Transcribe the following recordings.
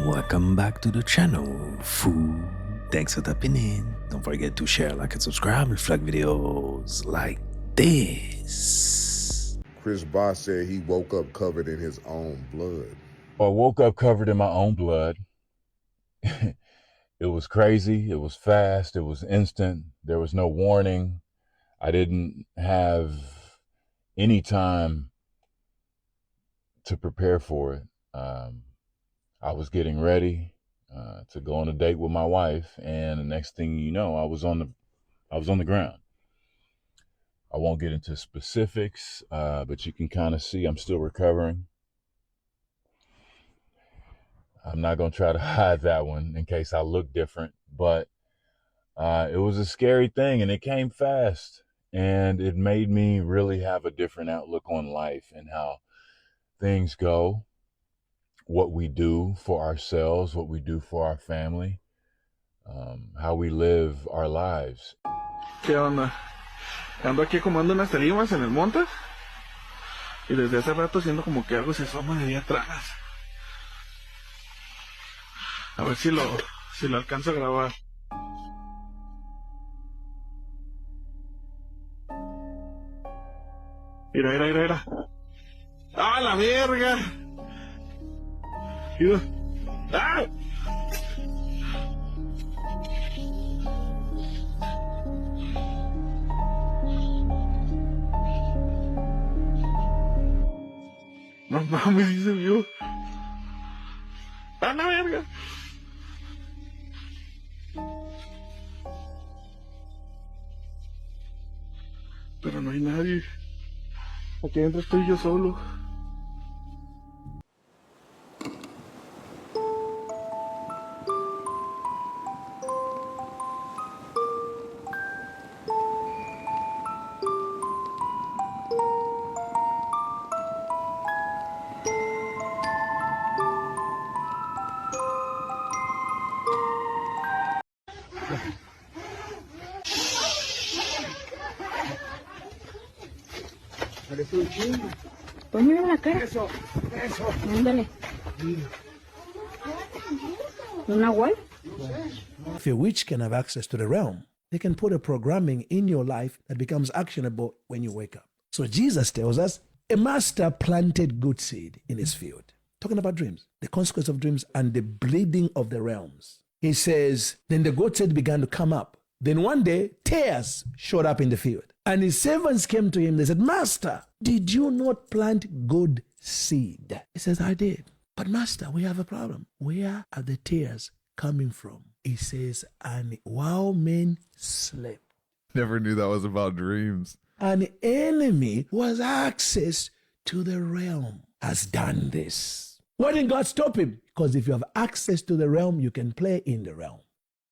Welcome back to the channel, fool. Thanks for tapping in. Don't forget to share, like, and subscribe and flag videos like this. Chris Bosh said he woke up covered in his own blood. I woke up covered in my own blood. It was crazy. It was fast. It was instant. There was no warning. I didn't have any time to prepare for it. I was getting ready to go on a date with my wife, and the next thing you know, I was on the ground. I won't get into specifics, but you can kind of see I'm still recovering. I'm not going to try to hide that one in case I look different, but it was a scary thing, and it came fast, and it made me really have a different outlook on life and how things go, what we do for ourselves, what we do for our family, how we live our lives. ¿Qué onda? Ando aquí acomodando unas tarimas en el monte y desde hace rato siento como que algo se asoma de ahí atrás. A ver si lo alcanzo a grabar. Mira. ¡Ah, la verga! Mira. ¡Ah! No mames, sí se vio. ¡Ah, la verga! Pero no hay nadie. Aquí adentro estoy yo solo. Ponme en la cara. Eso. Ándale. ¿Una wife? If a witch can have access to the realm, they can put a programming in your life that becomes actionable when you wake up. So Jesus tells us, a master planted good seed in his field. Talking about dreams, the consequence of dreams and the bleeding of the realms. He says, then the goat seed began to come up. Then one day, tares showed up in the field. And his servants came to him. They said, Master, did you not plant good seed? He says, I did. But Master, we have a problem. Where are the tares coming from? He says, and while men slept. Never knew that was about dreams. An enemy who has access to the realm has done this. Why didn't God stop him? Because if you have access to the realm, you can play in the realm.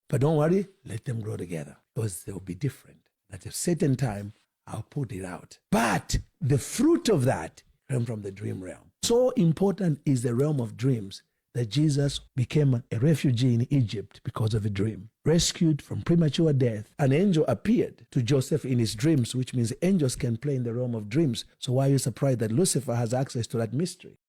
But don't worry, let them grow together because they'll be different. At a certain time, I'll put it out. But the fruit of that came from the dream realm. So important is the realm of dreams that Jesus became a refugee in Egypt because of a dream. Rescued from premature death, an angel appeared to Joseph in his dreams, which means angels can play in the realm of dreams. So why are you surprised that Lucifer has access to that mystery?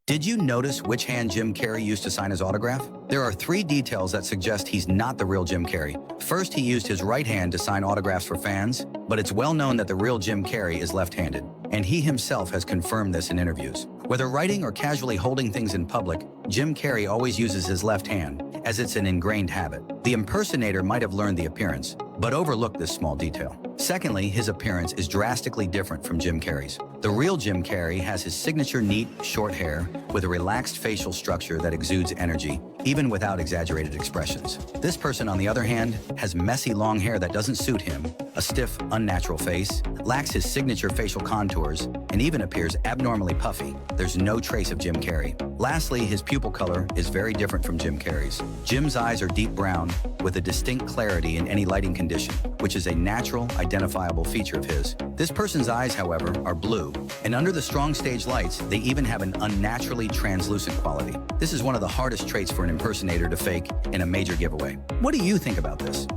Did you notice which hand Jim Carrey used to sign his autograph? There are 3 details that suggest he's not the real Jim Carrey. First, he used his right hand to sign autographs for fans, but it's well known that the real Jim Carrey is left-handed, and he himself has confirmed this in interviews. Whether writing or casually holding things in public, Jim Carrey always uses his left hand, as it's an ingrained habit. The impersonator might have learned the appearance, but overlooked this small detail. Secondly, his appearance is drastically different from Jim Carrey's. The real Jim Carrey has his signature neat, short hair with a relaxed facial structure that exudes energy, even without exaggerated expressions. This person, on the other hand, has messy long hair that doesn't suit him, a stiff, unnatural face, lacks his signature facial contours, and even appears abnormally puffy. There's no trace of Jim Carrey. Lastly, his pupil color is very different from Jim Carrey's. Jim's eyes are deep brown with a distinct clarity in any lighting condition, which is a natural, identifiable feature of his. This person's eyes, however, are blue, and under the strong stage lights, they even have an unnaturally translucent quality. This is one of the hardest traits for an impersonator to fake in a major giveaway. What do you think about this?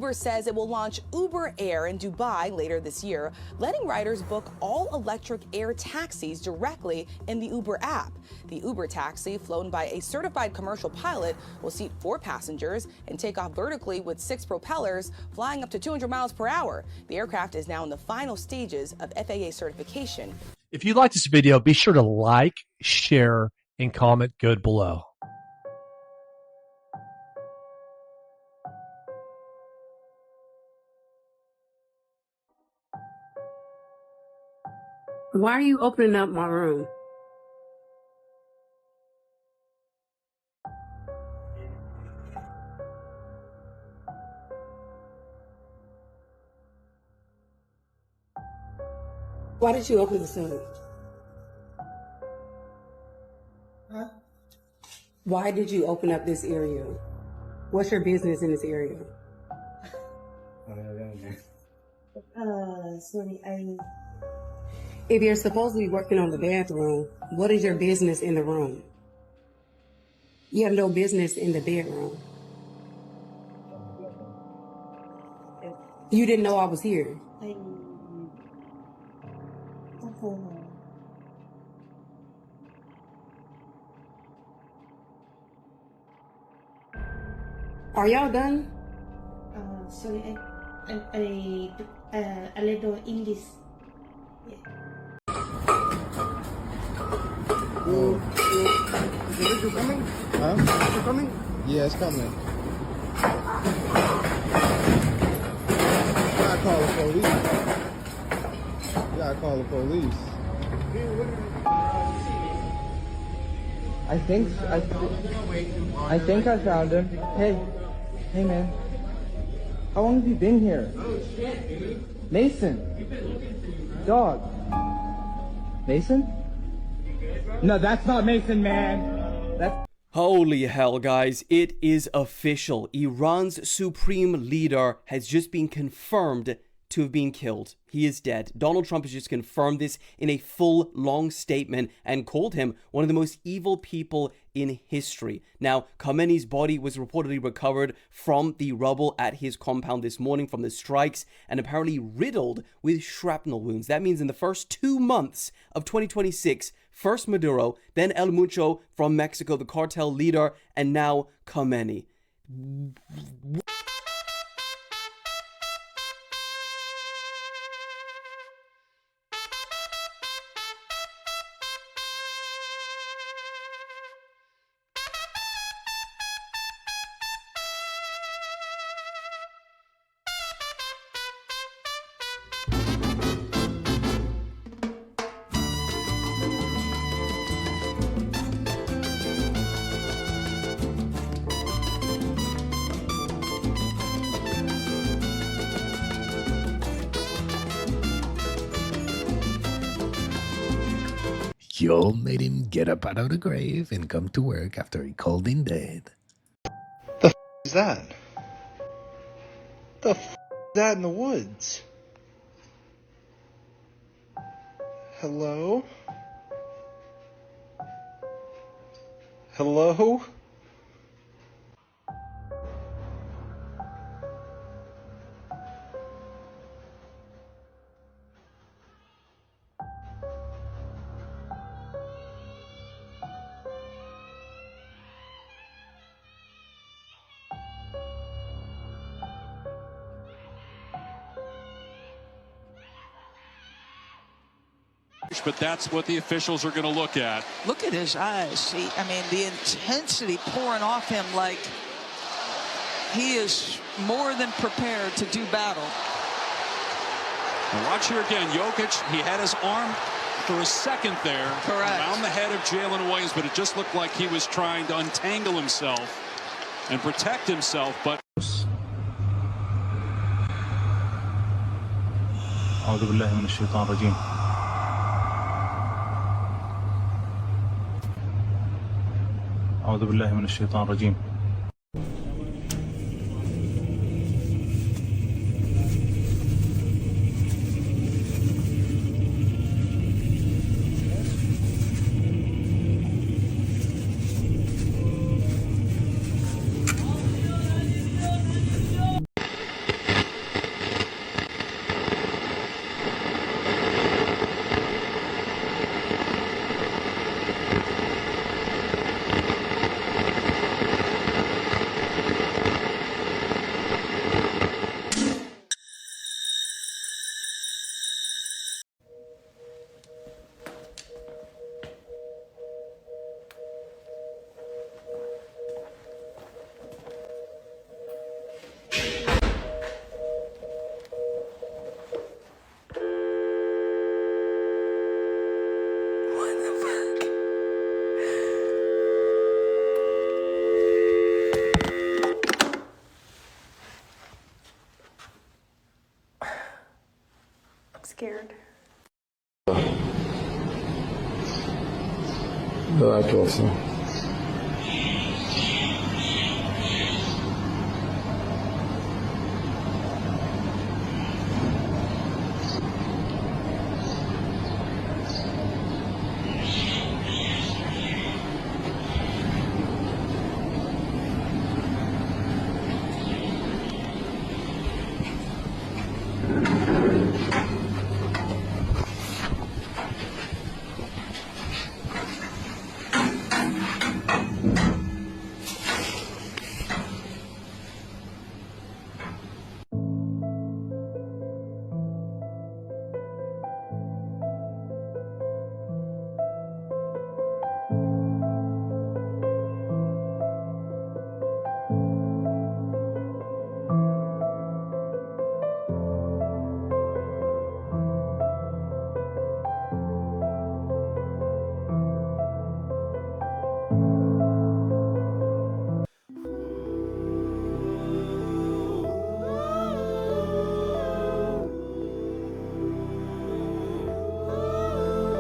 Uber says it will launch Uber Air in Dubai later this year, letting riders book all electric air taxis directly in the Uber app. The Uber taxi, flown by a certified commercial pilot, will seat 4 passengers and take off vertically with 6 propellers, flying up to 200 miles per hour. The aircraft is now in the final stages of FAA certification. If you like this video, be sure to like, share, and comment good below. Why are you opening up my room? Why did you open this room? Huh? Why did you open up this area? What's your business in this area? Sorry, If you're supposed to be working on the bathroom, what is your business in the room? You have no business in the bedroom. You didn't know I was here. Are y'all done? Sorry, a little English. Yeah. Is it coming? Huh? Is it coming? Yeah, it's coming. You gotta call the police. You gotta call the police. I think I found him. Hey man. How long have you been here? Oh shit, dude. Mason. Dog. Mason? No, that's not Mason, man. That's... Holy hell, guys. It is official. Iran's supreme leader has just been confirmed to have been killed. He is dead. Donald Trump has just confirmed this in a full, long statement and called him one of the most evil people in history. Now, Khamenei's body was reportedly recovered from the rubble at his compound this morning from the strikes and apparently riddled with shrapnel wounds. That means in the first 2 months of 2026, first Maduro, then El Mucho from Mexico, the cartel leader, and now Khamenei. Y'all made him get up out of the grave and come to work after he called in dead. The f is that? The f is that in the woods? Hello? Hello? But that's what the officials are going to look at. Look at his eyes. I mean, the intensity pouring off him like he is more than prepared to do battle. And watch here again. Jokic, he had his arm for a second there. Correct. Around the head of Jalen Williams, but it just looked like he was trying to untangle himself and protect himself. But أعوذ بالله من الشيطان الرجيم. أعوذ بالله من الشيطان الرجيم. Давайте also.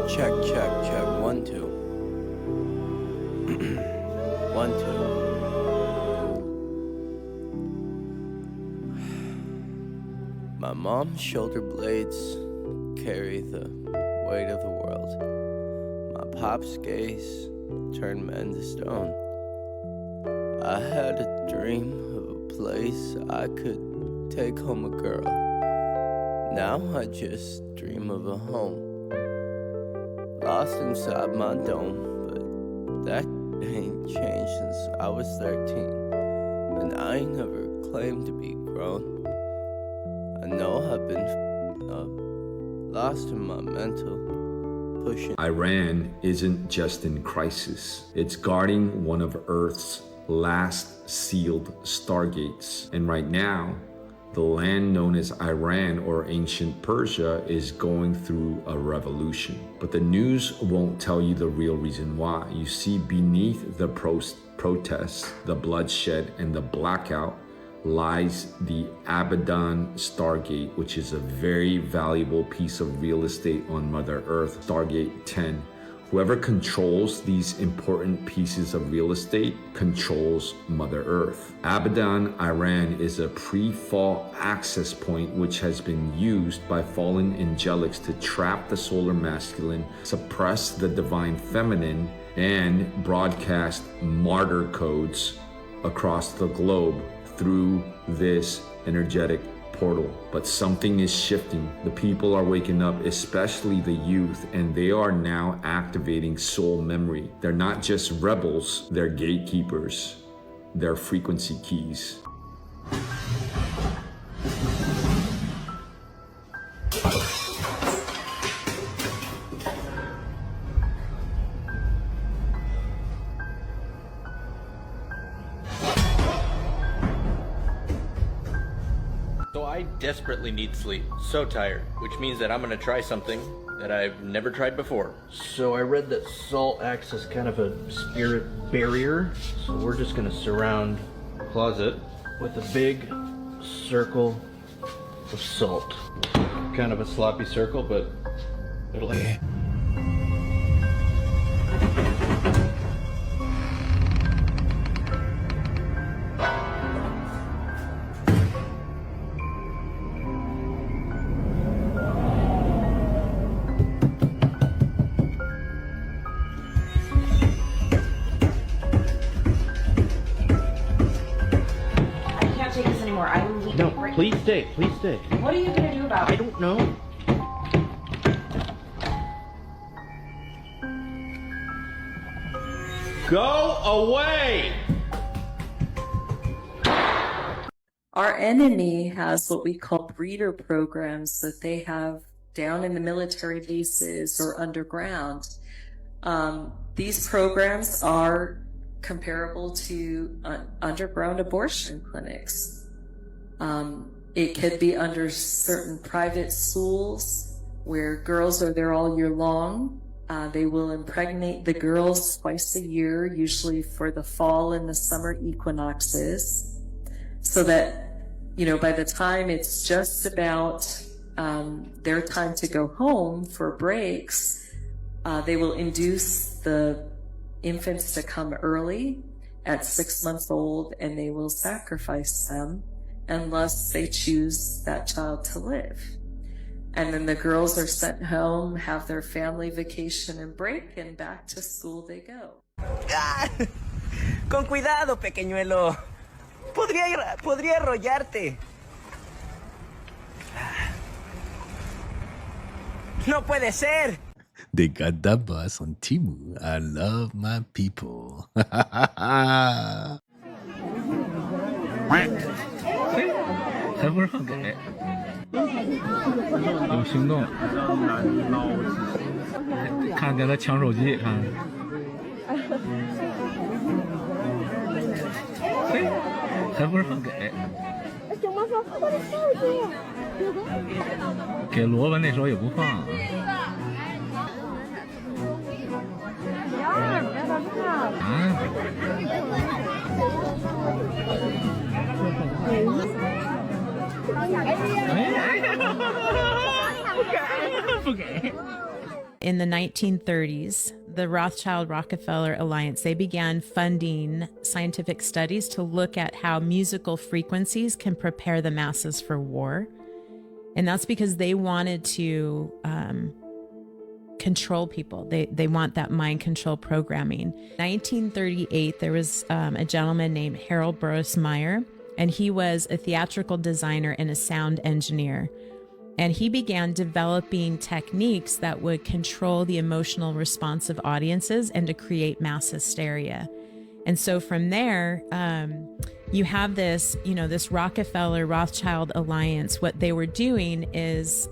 Check, check, check. 1, 2. 1, 2. My mom's shoulder blades carry the weight of the world. My pop's gaze turned men to stone. I had a dream of a place I could take home a girl. Now I just dream of a home lost inside my dome, but that ain't changed since I was 13. And I ain't never claimed to be grown. I know I've been up, lost in my mental, pushing. Iran isn't just in crisis, it's guarding one of Earth's last sealed stargates. And right now, the land known as Iran or ancient Persia is going through a revolution. But the news won't tell you the real reason why. You see, beneath the protests, the bloodshed, and the blackout lies the Abaddon Stargate, which is a very valuable piece of real estate on Mother Earth, Stargate 10. Whoever controls these important pieces of real estate controls Mother Earth. Abaddon, Iran is a pre-fall access point which has been used by fallen angelics to trap the solar masculine, suppress the divine feminine, and broadcast martyr codes across the globe through this energetic portal. But something is shifting. The people are waking up, especially the youth, and they are now activating soul memory. They're not just rebels, they're gatekeepers. They're frequency keys. I desperately need sleep. So tired, which means that I'm gonna try something that I've never tried before. So I read that salt acts as kind of a spirit barrier. So we're just gonna surround the closet with a big circle of salt. Kind of a sloppy circle, but it'll... No, please stay, please stay. What are you gonna do about it? I don't know. Go away! Our enemy has what we call breeder programs that they have down in the military bases or underground. These programs are comparable to underground abortion clinics. It could be under certain private schools where girls are there all year long. They will impregnate the girls twice a year, usually for the fall and the summer equinoxes, so that, you know, by the time it's just about their time to go home for breaks, they will induce the infants to come early at 6 months old, and they will sacrifice them unless they choose that child to live. And then the girls are sent home, have their family vacation and break, and back to school they go. Ah, con cuidado, pequeñuelo. Podría arrollarte. No puede ser. They got that bus on Timu. I love my people. In the 1930s, the Rothschild-Rockefeller Alliance, they began funding scientific studies to look at how musical frequencies can prepare the masses for war. And that's because they wanted to control people. They want that mind control programming. 1938, there was a gentleman named Harold Burroughs Meyer, and he was a theatrical designer and a sound engineer. And he began developing techniques that would control the emotional response of audiences and to create mass hysteria. And so from there, you have this, this Rockefeller-Rothschild alliance. What they were doing is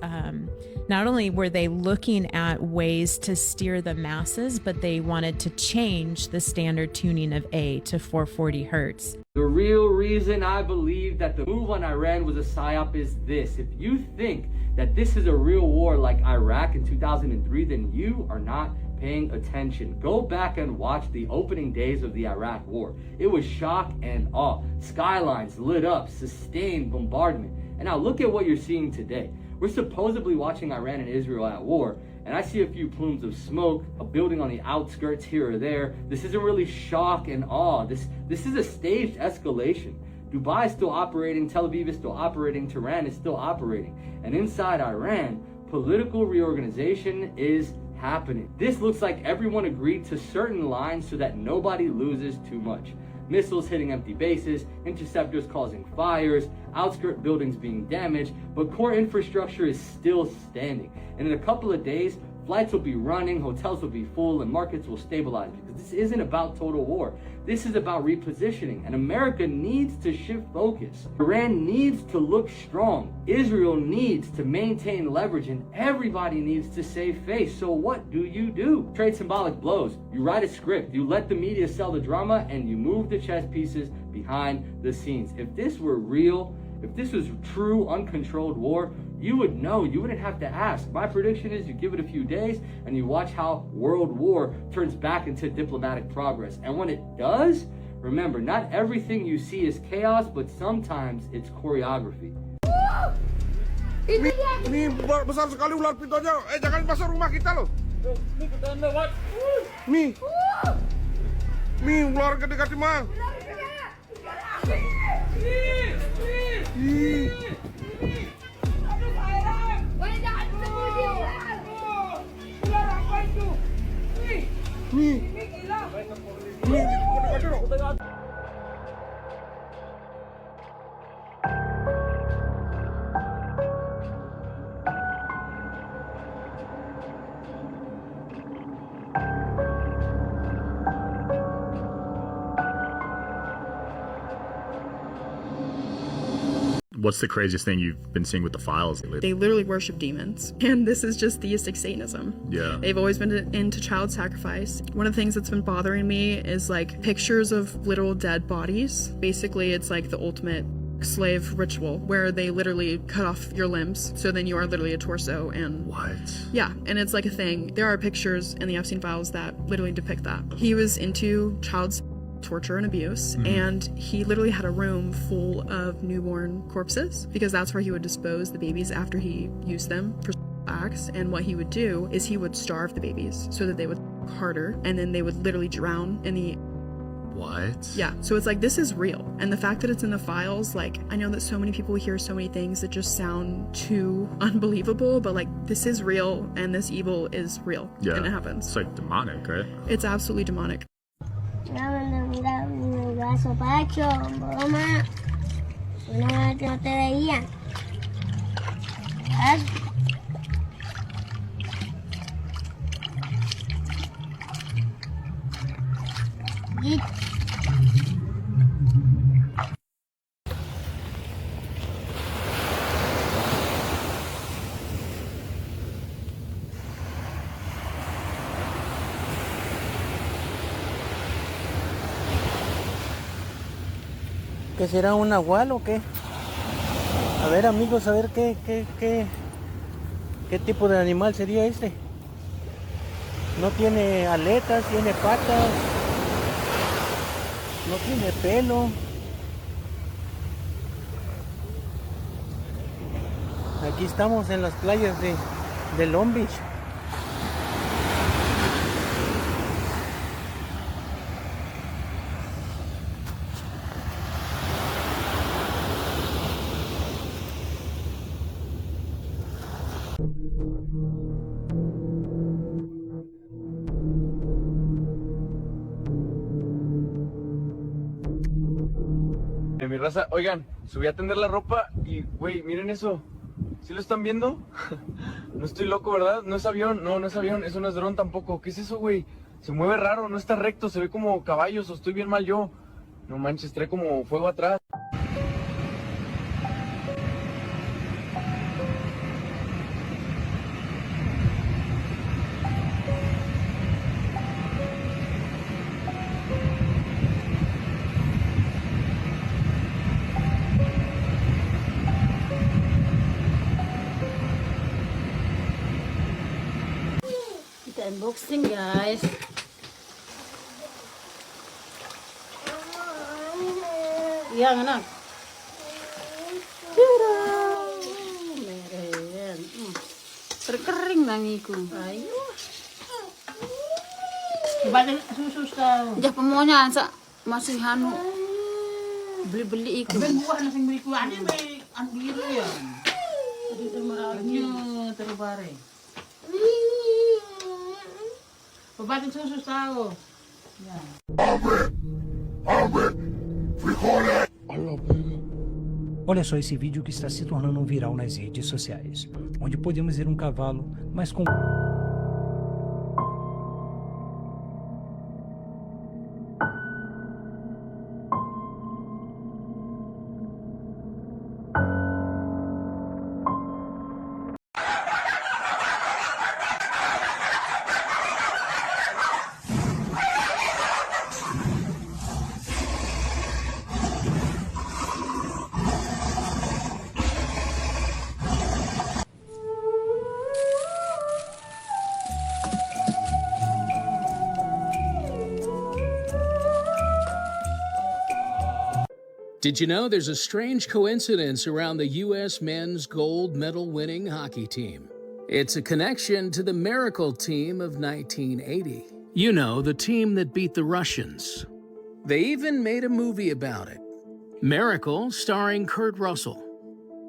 not only were they looking at ways to steer the masses, but they wanted to change the standard tuning of A to 440 hertz. The real reason I believe that the move on Iran was a psyop is this. If you think that this is a real war like Iraq in 2003, then you are not paying attention. Go back and watch the opening days of the Iraq war. It was shock and awe. Skylines lit up, sustained bombardment. And now look at what you're seeing today. We're supposedly watching Iran and Israel at war, and I see a few plumes of smoke, a building on the outskirts here or there. This isn't really shock and awe. This is a staged escalation. Dubai is still operating, Tel Aviv is still operating, Tehran is still operating. And inside Iran, political reorganization is happening. This looks like everyone agreed to certain lines so that nobody loses too much. Missiles hitting empty bases, interceptors causing fires, outskirt buildings being damaged, but core infrastructure is still standing. And in a couple of days, flights will be running, hotels will be full, and markets will stabilize, because this isn't about total war. This is about repositioning, and America needs to shift focus. Iran needs to look strong. Israel needs to maintain leverage, and everybody needs to save face. So what do? Trade symbolic blows. You write a script, you let the media sell the drama, and you move the chess pieces behind the scenes. If this were real, if this was true, uncontrolled war, you would know. You wouldn't have to ask. My prediction is you give it a few days and you watch how world war turns back into diplomatic progress. And when it does, remember, not everything you see is chaos, but sometimes it's choreography. Ini besar sekali ular pintunya. Jangan masuk rumah kita loh. Mi, ular gede-gede mah. What's the craziest thing you've been seeing with the files lately? They literally worship demons, and this is just theistic Satanism. Yeah. They've always been into child sacrifice. One of the things that's been bothering me is like pictures of literal dead bodies. Basically, it's like the ultimate slave ritual where they literally cut off your limbs, so then you are literally a torso. And what? Yeah, and it's like a thing. There are pictures in the Epstein files that literally depict that. He was into child torture and abuse, and he literally had a room full of newborn corpses because that's where he would dispose the babies after he used them for attacks, and what he would do is he would starve the babies so that they would harder, and then they would literally drown in the... What? Yeah, so it's like, this is real. And the fact that it's in the files, like, I know that so many people hear so many things that just sound too unbelievable, but like, this is real, and this evil is real. Yeah. And it happens. It's like demonic, right? It's absolutely demonic. ¿Qué será, un nahual o qué? A ver, amigos, a ver qué tipo de animal sería este. No tiene aletas, tiene patas, no tiene pelo. Aquí estamos en las playas de Long Beach. Mi raza, oigan, subí a tender la ropa y, güey, miren eso. ¿Sí lo están viendo? No estoy loco, ¿verdad? No es avión, no es avión, eso no es dron tampoco. ¿Qué es eso, güey? Se mueve raro, no está recto, se ve como caballos, o estoy bien mal yo. No manches, trae como fuego atrás. Unboxing, guys. Yang anak. Meren. Terkering nangiku. Ayo. Balik susu kau. Jah pemonya masih hanu beli-beli iku. Ben buah nasi beli ku ane be anu biru ya. Jadi temaranya terbare. Babatin susu tahu. Ya. Olha só esse vídeo que está se tornando viral nas redes sociais, onde podemos ver um cavalo, mas com... Did you know there's a strange coincidence around the U.S. men's gold medal winning hockey team? It's a connection to the Miracle team of 1980. You know, the team that beat the Russians. They even made a movie about it. Miracle, starring Kurt Russell.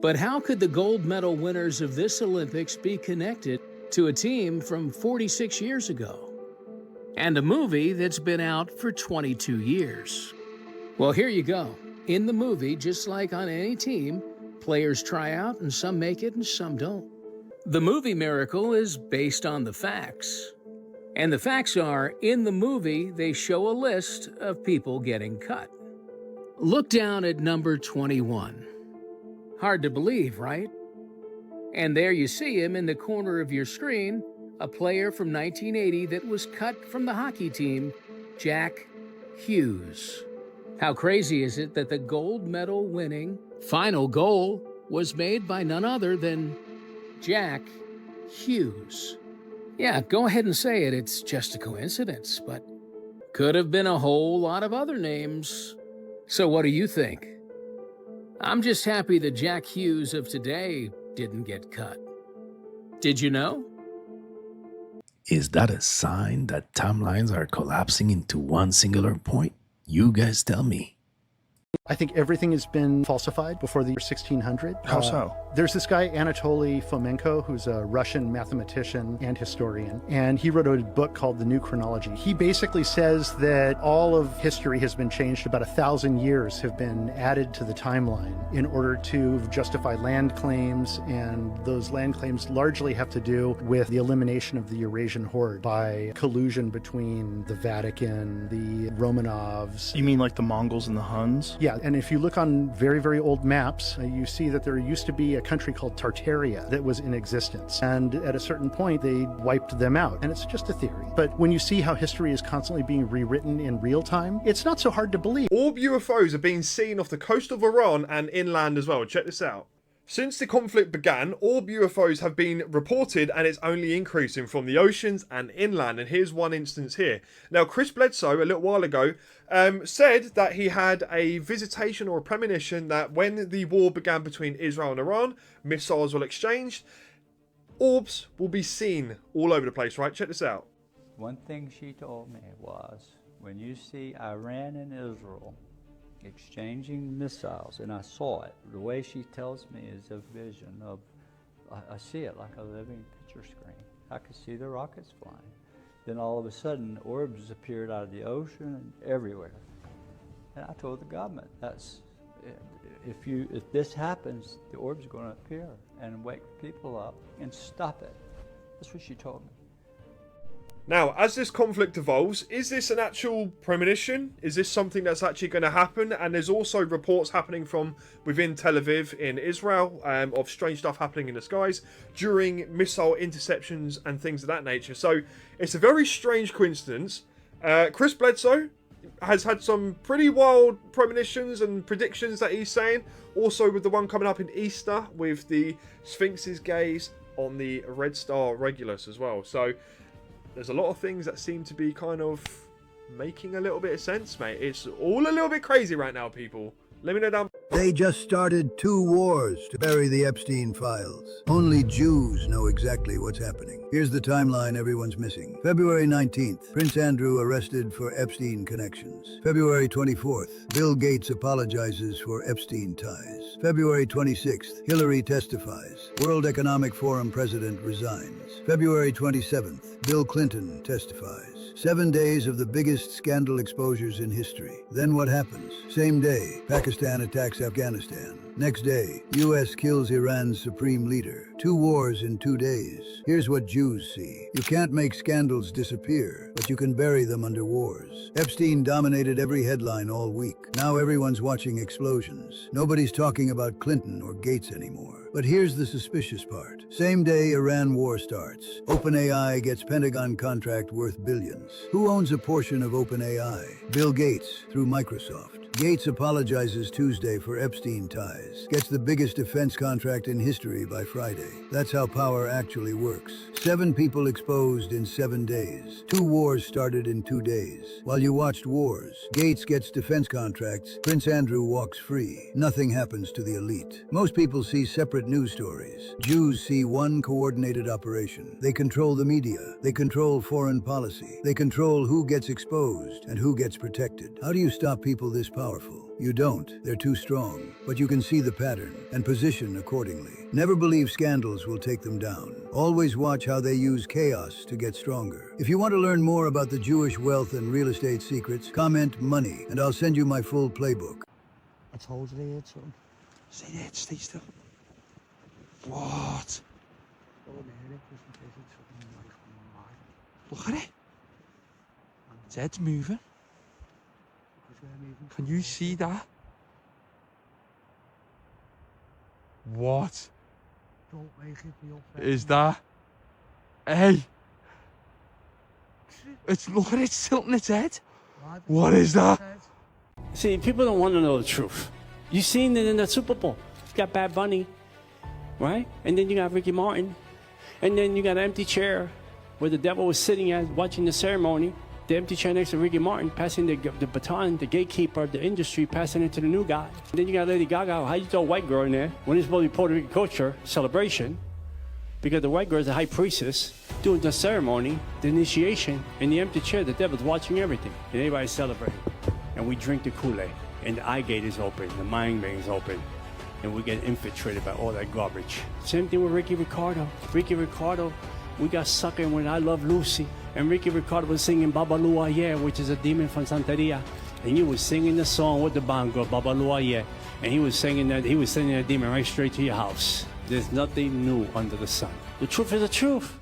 But how could the gold medal winners of this Olympics be connected to a team from 46 years ago? And a movie that's been out for 22 years. Well, here you go. In the movie, just like on any team, players try out and some make it and some don't. The movie Miracle is based on the facts. And the facts are, in the movie, they show a list of people getting cut. Look down at number 21. Hard to believe, right? And there you see him in the corner of your screen, a player from 1980 that was cut from the hockey team, Jack Hughes. How crazy is it that the gold medal winning final goal was made by none other than Jack Hughes? Yeah, go ahead and say it. It's just a coincidence, but could have been a whole lot of other names. So what do you think? I'm just happy that Jack Hughes of today didn't get cut. Did you know? Is that a sign that timelines are collapsing into one singular point? You guys tell me. I think everything has been falsified before the year 1600. How so? There's this guy, Anatoly Fomenko, who's a Russian mathematician and historian, and he wrote a book called The New Chronology. He basically says that all of history has been changed. About 1,000 years have been added to the timeline in order to justify land claims, and those land claims largely have to do with the elimination of the Eurasian horde by collusion between the Vatican, the Romanovs. You mean like the Mongols and the Huns? Yeah, and if you look on very, very old maps, you see that there used to be a country called Tartaria that was in existence. And at a certain point, they wiped them out. And it's just a theory. But when you see how history is constantly being rewritten in real time, it's not so hard to believe. Orb UFOs are being seen off the coast of Iran and inland as well. Check this out. Since the conflict began, orb UFOs have been reported, and it's only increasing from the oceans and inland. And here's one instance here. Now, Chris Bledsoe, a little while ago, said that he had a visitation or a premonition that when the war began between Israel and Iran, missiles will exchange, orbs will be seen all over the place, right? Check this out. One thing she told me was, when you see Iran and Israel exchanging missiles, and I saw it, the way she tells me is a vision of, I see it like a living picture screen. I could see the rockets flying. Then all of a sudden, orbs appeared out of the ocean and everywhere. And I told the government, that's, if this happens, the orbs are going to appear and wake people up and stop it. That's what she told me. Now, as this conflict evolves, is this an actual premonition? Is this something that's actually going to happen? And there's also reports happening from within Tel Aviv in Israel of strange stuff happening in the skies during missile interceptions and things of that nature. So it's a very strange coincidence. Chris Bledsoe has had some pretty wild premonitions and predictions that he's saying. Also with the one coming up in Easter with the Sphinx's gaze on the Red Star Regulus as well. So there's a lot of things that seem to be kind of making a little bit of sense, mate. It's all a little bit crazy right now, people. Let me know down. They just started 2 wars to bury the Epstein files. Only Jews know exactly what's happening. Here's the timeline everyone's missing. February 19th, Prince Andrew arrested for Epstein connections. February 24th, Bill Gates apologizes for Epstein ties. February 26th, Hillary testifies. World Economic Forum president resigns. February 27th, Bill Clinton testifies. 7 days of the biggest scandal exposures in history. Then what happens? Same day, Pakistan attacks Afghanistan. Next day, U.S. kills Iran's supreme leader. 2 wars in 2 days. Here's what Jews see. You can't make scandals disappear, but you can bury them under wars. Epstein dominated every headline all week. Now everyone's watching explosions. Nobody's talking about Clinton or Gates anymore. But here's the suspicious part. Same day Iran war starts. OpenAI gets Pentagon contract worth billions. Who owns a portion of OpenAI? Bill Gates, through Microsoft. Gates apologizes Tuesday for Epstein ties. Gets the biggest defense contract in history by Friday. That's how power actually works. 7 people exposed in 7 days. 2 wars started in 2 days. While you watched wars, Gates gets defense contracts, Prince Andrew walks free. Nothing happens to the elite. Most people see separate news stories. Jews see one coordinated operation. They control the media. They control foreign policy. They control who gets exposed and who gets protected. How do you stop people this powerful? You don't. They're too strong. But you can see the pattern and position accordingly. Never believe scandals will take them down. Always watch how they use chaos to get stronger. If you want to learn more about the Jewish wealth and real estate secrets, comment money and I'll send you my full playbook. I told you they had something. Stay there, stay still. What? Look at it. Its head's moving. Can you see that? What is that? Hey! Look at it tilting its head. What is that? See, people don't want to know the truth. You seen it in the Super Bowl. You got Bad Bunny, right? And then you got Ricky Martin. And then you got an empty chair where the devil was sitting at watching the ceremony. The empty chair next to Ricky Martin, passing the baton, the gatekeeper of the industry, passing it to the new guy. And then you got Lady Gaga. How you throw a white girl in there when it's supposed to be Puerto Rican culture celebration? because the white girl is the high priestess doing the ceremony, the initiation, in the empty chair. The devil's watching everything, and everybody's celebrating. And we drink the Kool-Aid, and the eye gate is open, the mind vein is open, and we get infiltrated by all that garbage. Same thing with Ricky Ricardo. Ricky Ricardo, we got sucked in when I Love Lucy, and Ricky Ricardo was singing Babalu Ayer, which is a demon from Santeria, and he was singing the song with the bongo, Babalu Ayer, and he was singing that demon right straight to your house. There's nothing new under the sun. The truth is the truth.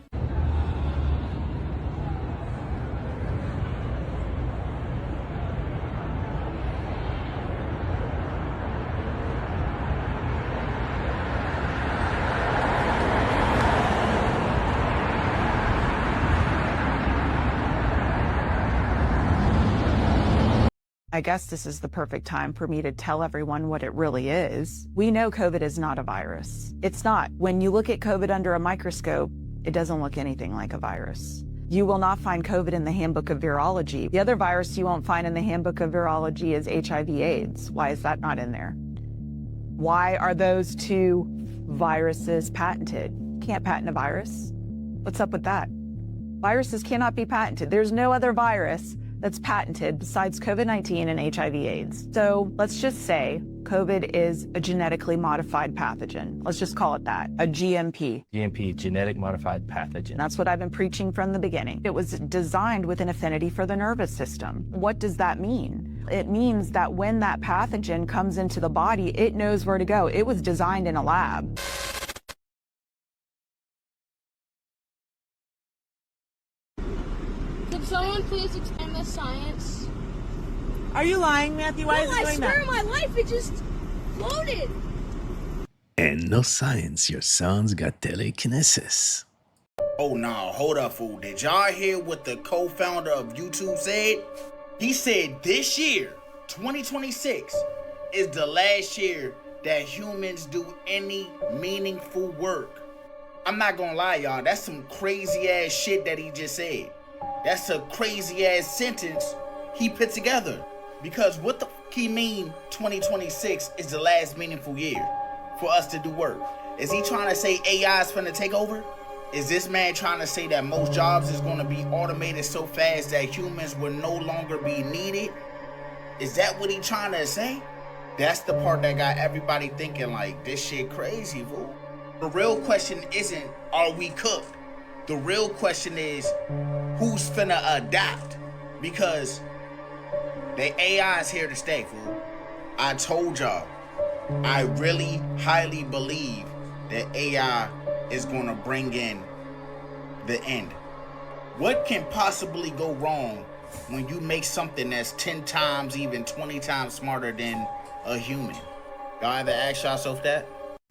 I guess this is the perfect time for me to tell everyone what it really is. We know COVID is not a virus. It's not. When you look at COVID under a microscope, it doesn't look anything like a virus. You will not find COVID in the Handbook of Virology. The other virus you won't find in the Handbook of Virology is HIV/AIDS. Why is that not in there? Why are those two viruses patented? Can't patent a virus. What's up with that? Viruses cannot be patented. There's no other virus that's patented besides COVID-19 and HIV/AIDS. So let's just say COVID is a genetically modified pathogen. Let's just call it that, a GMP. GMP, genetic modified pathogen. That's what I've been preaching from the beginning. It was designed with an affinity for the nervous system. What does that mean? It means that when that pathogen comes into the body, it knows where to go. It was designed in a lab. Could someone please explain the science? Are you lying, Matthew? Why is it doing that? I swear on my life, it just floated. And no science, your son's got telekinesis. Oh, no, hold up, fool. Did y'all hear what the co-founder of YouTube said? He said this year, 2026, is the last year that humans do any meaningful work. I'm not gonna lie, y'all. That's some crazy-ass shit that he just said. That's a crazy-ass sentence he put together. Because what the fuck he mean 2026 is the last meaningful year for us to do work? Is he trying to say AI is finna take over? Is this man trying to say that most jobs is gonna be automated so fast that humans will no longer be needed? Is that what he trying to say? That's the part that got everybody thinking like, this shit crazy, fool. The real question isn't, are we cooked? The real question is, who's finna adapt? Because the AI is here to stay, fool. I told y'all, I really highly believe that AI is gonna bring in the end. What can possibly go wrong when you make something that's 10 times, even 20 times smarter than a human? Y'all ever ask yourself that?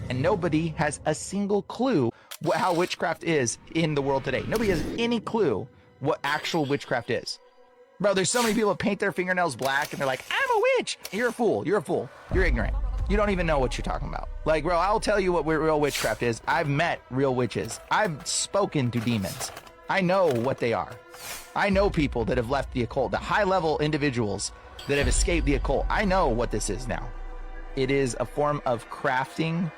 And nobody has a single clue how witchcraft is in the world today. Nobody has any clue what actual witchcraft is. Bro, there's so many people that paint their fingernails black and they're like, I'm a witch. You're a fool. You're a fool. You're ignorant. You don't even know what you're talking about. Like, bro, I'll tell you what real witchcraft is. I've met real witches. I've spoken to demons. I know what they are. I know people that have left the occult, the high-level individuals that have escaped the occult. I know what this is now. It is a form of crafting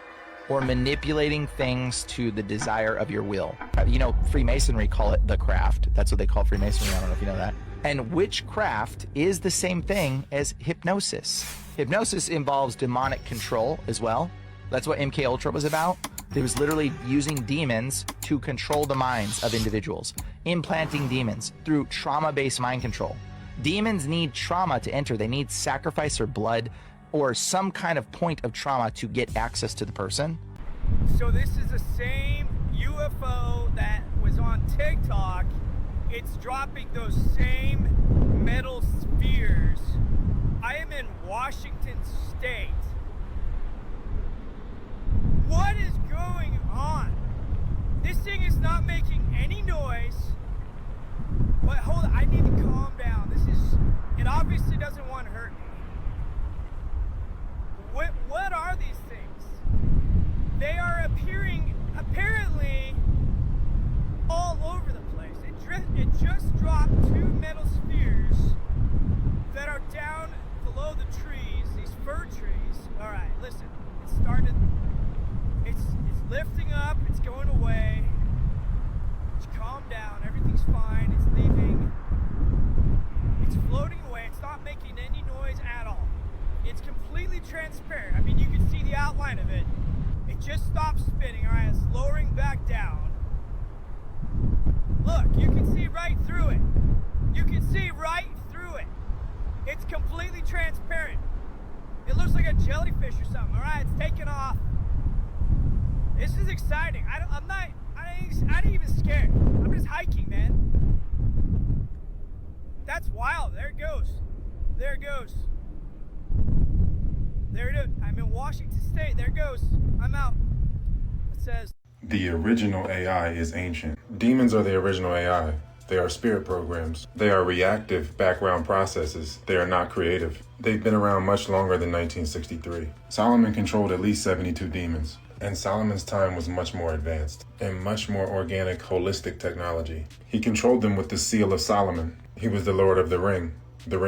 or manipulating things to the desire of your will. You know, Freemasonry call it the craft. That's what they call Freemasonry. I don't know if you know that. And witchcraft is the same thing as hypnosis. Hypnosis involves demonic control as well. That's what MK Ultra was about. It was literally using demons to control the minds of individuals, implanting demons through trauma-based mind control. Demons need trauma to enter. They need sacrifice or blood or some kind of point of trauma to get access to the person. So this is the same UFO that was on TikTok. It's dropping those same metal spheres. I am in Washington State. What is going on? This thing is not making any noise. But hold on, I need to calm down. It obviously doesn't want to hurt me. What are these things? They are appearing apparently all over the place. It just dropped two metal spheres that are down below the trees, these fir trees. All right, listen, it started, it's lifting up, it's going away. down. Everything's fine. It's leaving. It's floating away. It's not making any noise at all. It's completely transparent. I mean, you can see the outline of it. It just stopped spinning. All right, it's lowering back down. Look, you can see right through it. You can see right through it. It's completely transparent. It looks like a jellyfish or something. All right, it's taking off. This is exciting. I ain't even scared. I'm just hiking, man. That's wild. There it goes. There it goes. There it is. I'm in Washington State. There it goes. I'm out. It says, the original AI is ancient. Demons are the original AI. They are spirit programs. They are reactive background processes. They are not creative. They've been around much longer than 1963. Solomon controlled at least 72 demons. And Solomon's time was much more advanced and much more organic, holistic technology. He controlled them with the seal of Solomon. He was the Lord of the Ring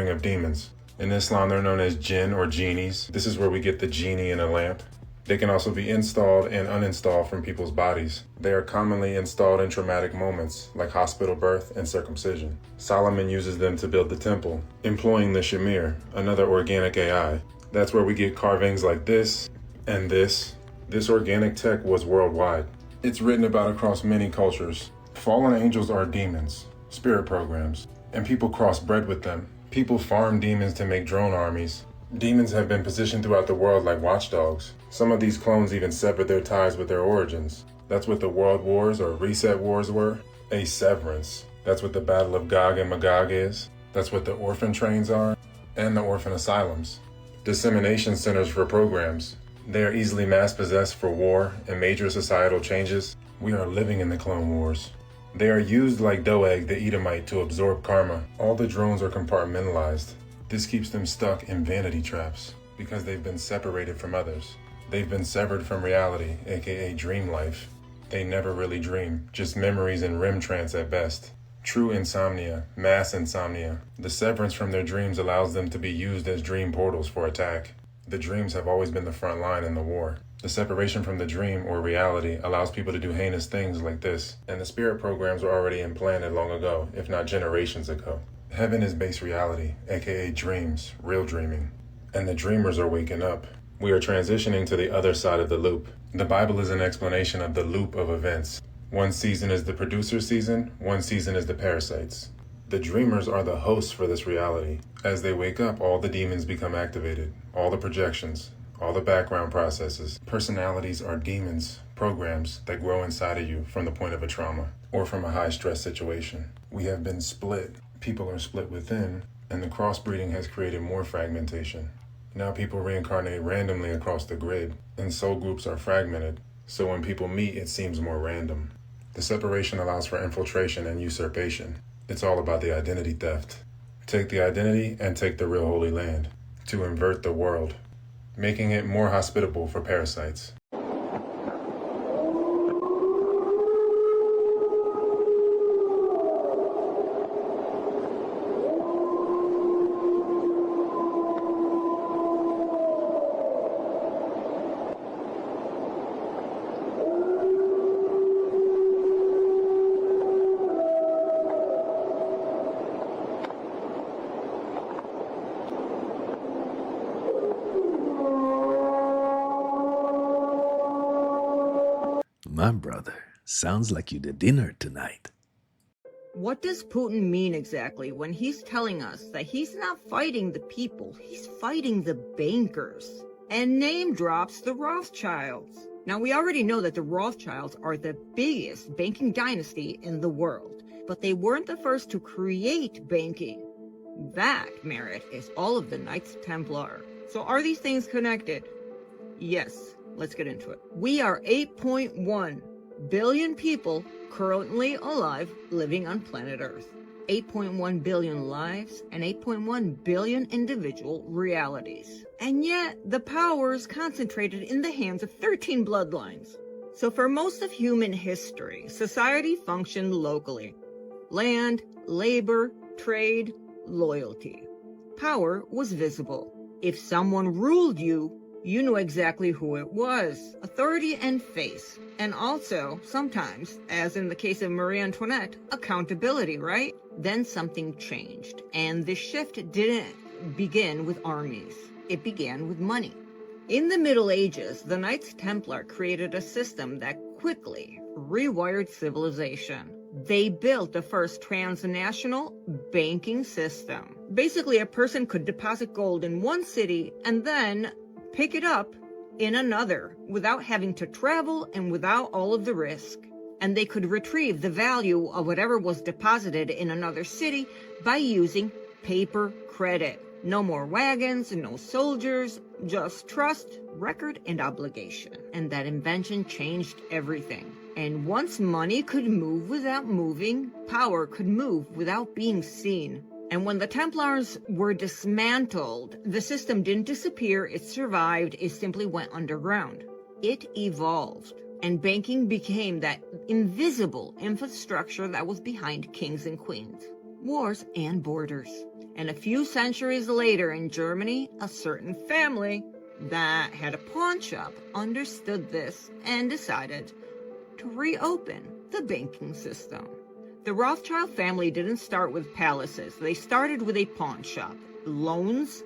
of demons. In Islam, they're known as jinn or genies. This is where we get the genie in a lamp. They can also be installed and uninstalled from people's bodies. They are commonly installed in traumatic moments like hospital birth and circumcision. Solomon uses them to build the temple, employing the Shamir, another organic AI. That's where we get carvings like this and this. This organic tech was worldwide. It's written about across many cultures. Fallen angels are demons, spirit programs, and people crossbred with them. People farm demons to make drone armies. Demons have been positioned throughout the world like watchdogs. Some of these clones even severed their ties with their origins. That's what the World Wars or Reset Wars were. A severance. That's what the Battle of Gog and Magog is. That's what the orphan trains are, and the orphan asylums. Dissemination centers for programs. They are easily mass-possessed for war and major societal changes. We are living in the Clone Wars. They are used like Doeg the Edomite to absorb karma. All the drones are compartmentalized. This keeps them stuck in vanity traps because they've been separated from others. They've been severed from reality, aka dream life. They never really dream, just memories and REM trance at best. True insomnia, mass insomnia. The severance from their dreams allows them to be used as dream portals for attack. The dreams have always been the front line in the war. The separation from the dream or reality allows people to do heinous things like this, and the spirit programs were already implanted long ago, if not generations ago. Heaven is base reality, aka dreams, real dreaming. And the dreamers are waking up. We are transitioning to the other side of the loop. The Bible is an explanation of the loop of events. One season is the producer season, one season is the parasites. The dreamers are the hosts for this reality. As they wake up, all the demons become activated, all the projections, all the background processes. Personalities are demons, programs that grow inside of you from the point of a trauma or from a high stress situation. We have been split. People are split within, and the crossbreeding has created more fragmentation. Now people reincarnate randomly across the grid, and soul groups are fragmented, so when people meet, it seems more random. The separation allows for infiltration and usurpation. It's all about the identity theft. Take the identity and take the real Holy Land, to invert the world, making it more hospitable for parasites. My brother, sounds like you did dinner tonight. What does Putin mean exactly when he's telling us that he's not fighting the people, he's fighting the bankers? And name drops the Rothschilds. Now, we already know that the Rothschilds are the biggest banking dynasty in the world, but they weren't the first to create banking. That, Merritt, is all of the Knights Templar. So are these things connected? Yes. Let's get into it. We are 8.1 billion people currently alive living on planet Earth. 8.1 billion lives and 8.1 billion individual realities. And yet, the power is concentrated in the hands of 13 bloodlines. So for most of human history, society functioned locally. Land, labor, trade, loyalty. Power was visible. If someone ruled you, you knew exactly who it was. Authority and face. And also, sometimes, as in the case of Marie Antoinette, accountability, right? Then something changed. And the shift didn't begin with armies. It began with money. In the Middle Ages, the Knights Templar created a system that quickly rewired civilization. They built the first transnational banking system. Basically, a person could deposit gold in one city and then pick it up in another without having to travel and without all of the risk. And they could retrieve the value of whatever was deposited in another city by using paper credit. No more wagons, no soldiers, just trust, record, and obligation. And that invention changed everything. And once money could move without moving, power could move without being seen. And when the Templars were dismantled, the system didn't disappear, it survived, it simply went underground. It evolved. And banking became that invisible infrastructure that was behind kings and queens, wars and borders. And a few centuries later in Germany, a certain family that had a pawn shop understood this and decided to reopen the banking system. The Rothschild family didn't start with palaces. They started with a pawn shop. Loans,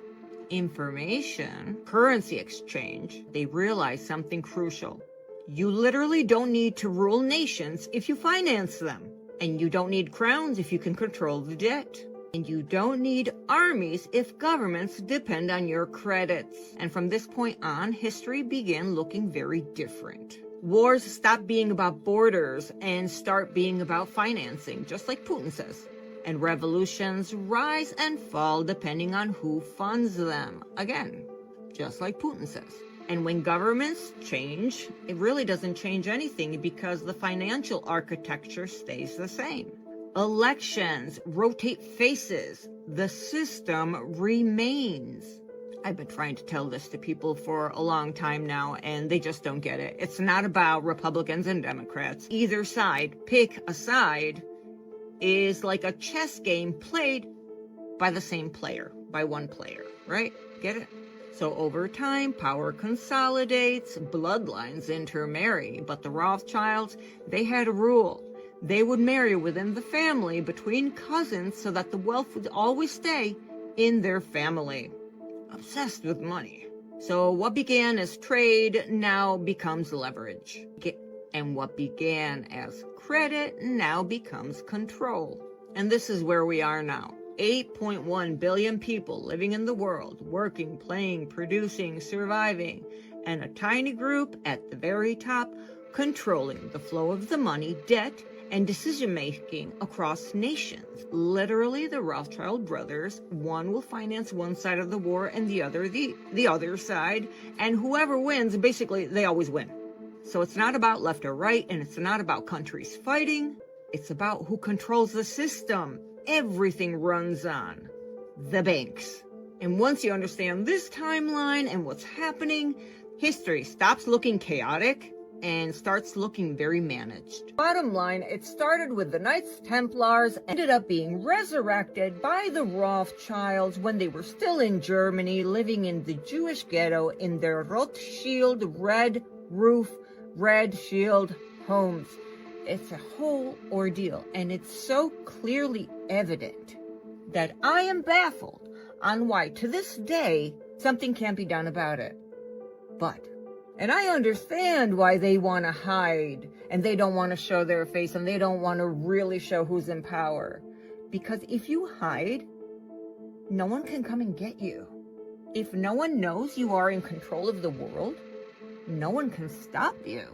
information, currency exchange. They realized something crucial. You literally don't need to rule nations if you finance them. And you don't need crowns if you can control the debt. And you don't need armies if governments depend on your credits. And from this point on, history began looking very different. Wars stop being about borders and start being about financing, just like Putin says. And revolutions rise and fall depending on who funds them. Again, just like Putin says. And when governments change, it really doesn't change anything because the financial architecture stays the same. Elections rotate faces. The system remains. I've been trying to tell this to people for a long time now, and they just don't get it. It's not about Republicans and Democrats. Either side, pick a side, is like a chess game played by the same player, by one player, right? Get it? So over time, power consolidates, bloodlines intermarry, but the Rothschilds, they had a rule. They would marry within the family between cousins so that the wealth would always stay in their family. Obsessed with money. So what began as trade now becomes leverage. And what began as credit now becomes control. And this is where we are now. 8.1 billion people living in the world, working, playing, producing, surviving, and a tiny group at the very top controlling the flow of the money, debt, and decision-making across nations. Literally, the Rothschild brothers, one will finance one side of the war and the other the other side, and whoever wins, basically, they always win. So it's not about left or right, and it's not about countries fighting. It's about who controls the system. Everything runs on the banks. And once you understand this timeline and what's happening, history stops looking chaotic and starts looking very managed. Bottom line, it started with the Knights Templars, ended up being resurrected by the Rothschilds when they were still in Germany, living in the Jewish ghetto in their Rothschild red roof, red shield homes. It's a whole ordeal, and it's so clearly evident that I am baffled on why, to this day, something can't be done about it. And I understand why they want to hide, and they don't want to show their face, and they don't want to really show who's in power. Because if you hide, no one can come and get you. If no one knows you are in control of the world, no one can stop you.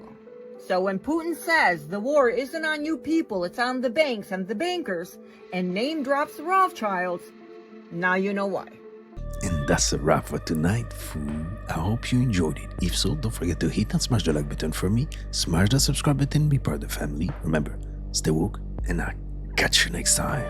So when Putin says the war isn't on you people, it's on the banks and the bankers, and name drops the Rothschilds, now you know why. And that's a wrap for tonight, fool. I hope you enjoyed it. If so, don't forget to hit and smash the like button for me, smash the subscribe button, be part of the family. Remember, stay woke, and I'll catch you next time.